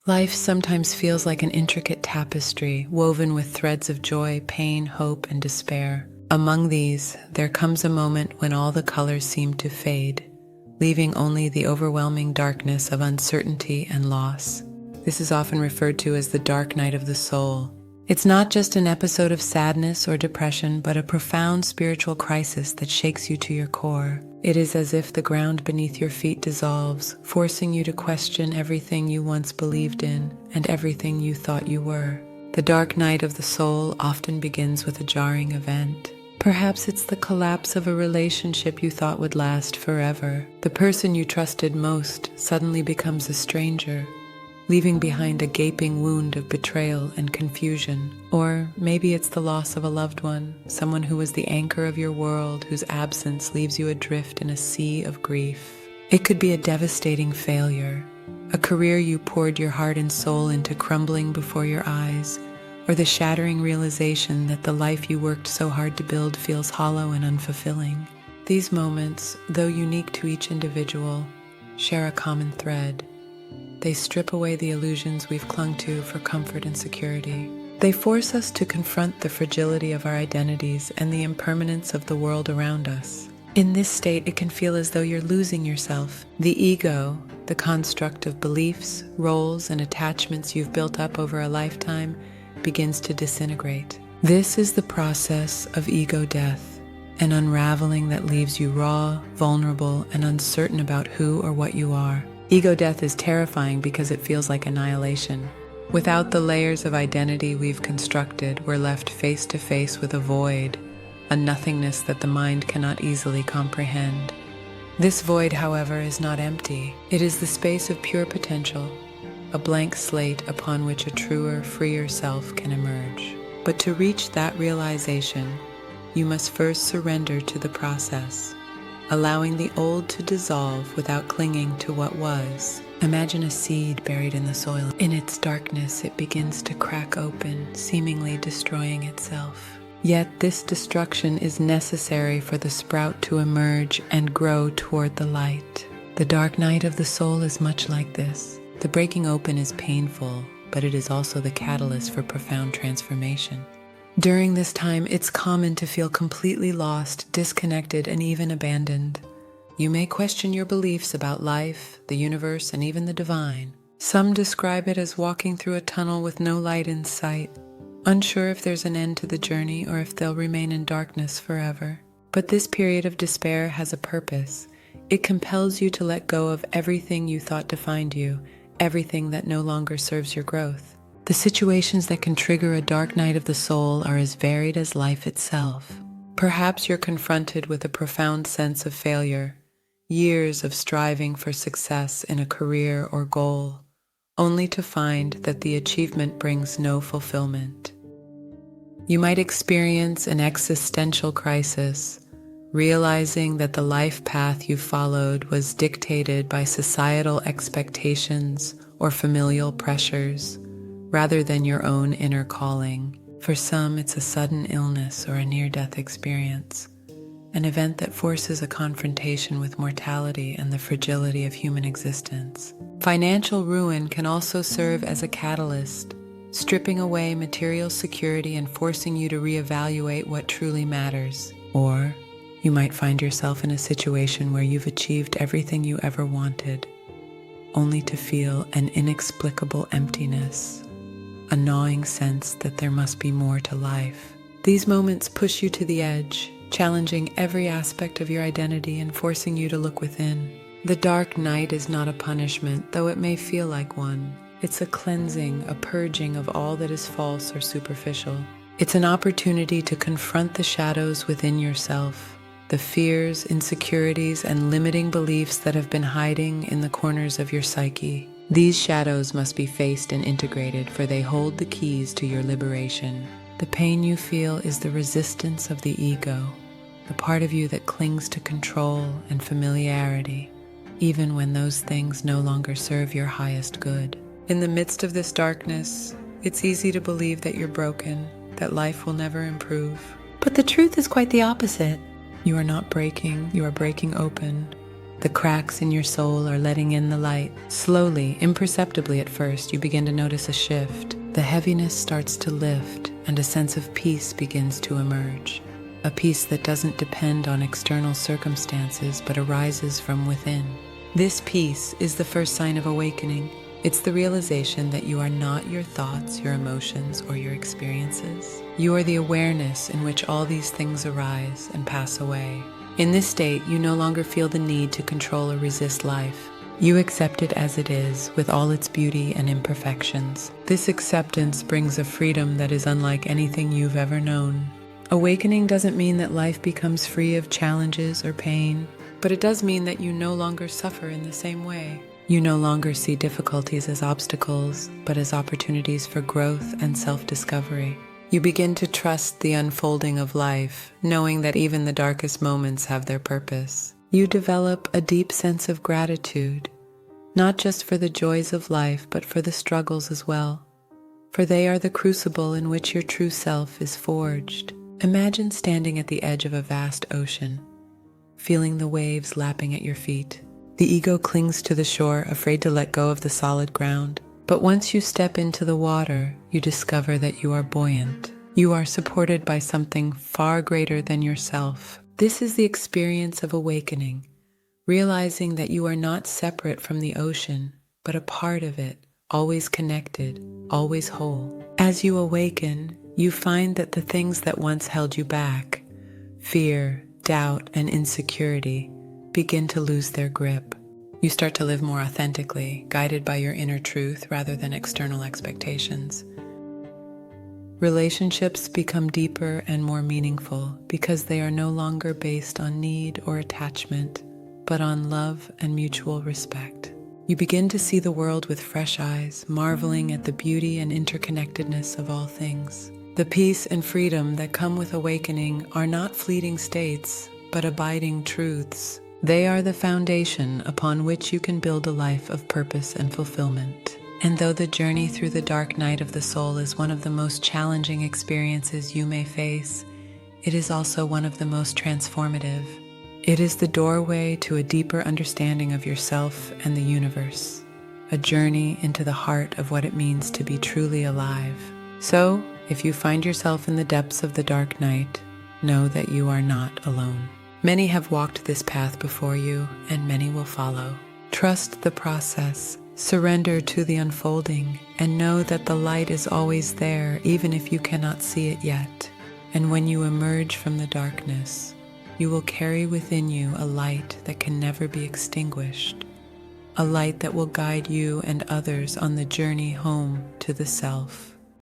Life sometimes feels like an intricate tapestry woven with threads of joy, pain, hope, and despair. Among these, there comes a moment when all the colors seem to fade, leaving only the overwhelming darkness of uncertainty and loss. This is often referred to as the dark night of the soul. It's not just an episode of sadness or depression, but a profound spiritual crisis that shakes you to your core. It is as if the ground beneath your feet dissolves, forcing you to question everything you once believed in and everything you thought you were. The dark night of the soul often begins with a jarring event. Perhaps it's the collapse of a relationship you thought would last forever. The person you trusted most suddenly becomes a stranger, leaving behind a gaping wound of betrayal and confusion. Or maybe it's the loss of a loved one, someone who was the anchor of your world, whose absence leaves you adrift in a sea of grief. It could be a devastating failure, a career you poured your heart and soul into crumbling before your eyes, or the shattering realization that the life you worked so hard to build feels hollow and unfulfilling. These moments, though unique to each individual, share a common thread. They strip away the illusions we've clung to for comfort and security. They force us to confront the fragility of our identities and the impermanence of the world around us. In this state, it can feel as though you're losing yourself. The ego, the construct of beliefs, roles, and attachments you've built up over a lifetime, begins to disintegrate. This is the process of ego death, an unraveling that leaves you raw, vulnerable, and uncertain about who or what you are. Ego death is terrifying because it feels like annihilation. Without the layers of identity we've constructed, we're left face to face with a void, a nothingness that the mind cannot easily comprehend. This void, however, is not empty. It is the space of pure potential, a blank slate upon which a truer, freer self can emerge. But to reach that realization, you must first surrender to the process, allowing the old to dissolve without clinging to what was. Imagine a seed buried in the soil. In its darkness, it begins to crack open, seemingly destroying itself. Yet this destruction is necessary for the sprout to emerge and grow toward the light. The dark night of the soul is much like this. The breaking open is painful, but it is also the catalyst for profound transformation. During this time, it's common to feel completely lost, disconnected, and even abandoned. You may question your beliefs about life, the universe, and even the divine. Some describe it as walking through a tunnel with no light in sight, unsure if there's an end to the journey or if they'll remain in darkness forever. But this period of despair has a purpose. It compels you to let go of everything you thought defined you, everything that no longer serves your growth. The situations that can trigger a dark night of the soul are as varied as life itself. Perhaps you're confronted with a profound sense of failure, years of striving for success in a career or goal, only to find that the achievement brings no fulfillment. You might experience an existential crisis, realizing that the life path you followed was dictated by societal expectations or familial pressures, rather than your own inner calling. For some, it's a sudden illness or a near-death experience, an event that forces a confrontation with mortality and the fragility of human existence. Financial ruin can also serve as a catalyst, stripping away material security and forcing you to reevaluate what truly matters. Or you might find yourself in a situation where you've achieved everything you ever wanted, only to feel an inexplicable emptiness, a gnawing sense that there must be more to life. These moments push you to the edge, challenging every aspect of your identity and forcing you to look within. The dark night is not a punishment, though it may feel like one. It's a cleansing, a purging of all that is false or superficial. It's an opportunity to confront the shadows within yourself, the fears, insecurities, and limiting beliefs that have been hiding in the corners of your psyche. These shadows must be faced and integrated, for they hold the keys to your liberation. The pain you feel is the resistance of the ego, the part of you that clings to control and familiarity, even when those things no longer serve your highest good. In the midst of this darkness, it's easy to believe that you're broken, that life will never improve. But the truth is quite the opposite. You are not breaking, you are breaking open. The cracks in your soul are letting in the light. Slowly, imperceptibly at first, you begin to notice a shift. The heaviness starts to lift, and a sense of peace begins to emerge. A peace that doesn't depend on external circumstances, but arises from within. This peace is the first sign of awakening. It's the realization that you are not your thoughts, your emotions, or your experiences. You are the awareness in which all these things arise and pass away. In this state, you no longer feel the need to control or resist life. You accept it as it is, with all its beauty and imperfections. This acceptance brings a freedom that is unlike anything you've ever known. Awakening doesn't mean that life becomes free of challenges or pain, but it does mean that you no longer suffer in the same way. You no longer see difficulties as obstacles, but as opportunities for growth and self-discovery. You begin to trust the unfolding of life, knowing that even the darkest moments have their purpose. You develop a deep sense of gratitude, not just for the joys of life, but for the struggles as well, for they are the crucible in which your true self is forged. Imagine standing at the edge of a vast ocean, feeling the waves lapping at your feet. The ego clings to the shore, afraid to let go of the solid ground. But once you step into the water, you discover that you are buoyant. You are supported by something far greater than yourself. This is the experience of awakening, realizing that you are not separate from the ocean, but a part of it, always connected, always whole. As you awaken, you find that the things that once held you back, fear, doubt, and insecurity, begin to lose their grip. You start to live more authentically, guided by your inner truth rather than external expectations. Relationships become deeper and more meaningful because they are no longer based on need or attachment, but on love and mutual respect. You begin to see the world with fresh eyes, marveling at the beauty and interconnectedness of all things. The peace and freedom that come with awakening are not fleeting states, but abiding truths. They are the foundation upon which you can build a life of purpose and fulfillment. And though the journey through the dark night of the soul is one of the most challenging experiences you may face, it is also one of the most transformative. It is the doorway to a deeper understanding of yourself and the universe, a journey into the heart of what it means to be truly alive. So, if you find yourself in the depths of the dark night, know that you are not alone. Many have walked this path before you, and many will follow. Trust the process, surrender to the unfolding, and know that the light is always there, even if you cannot see it yet. And when you emerge from the darkness, you will carry within you a light that can never be extinguished, a light that will guide you and others on the journey home to the self.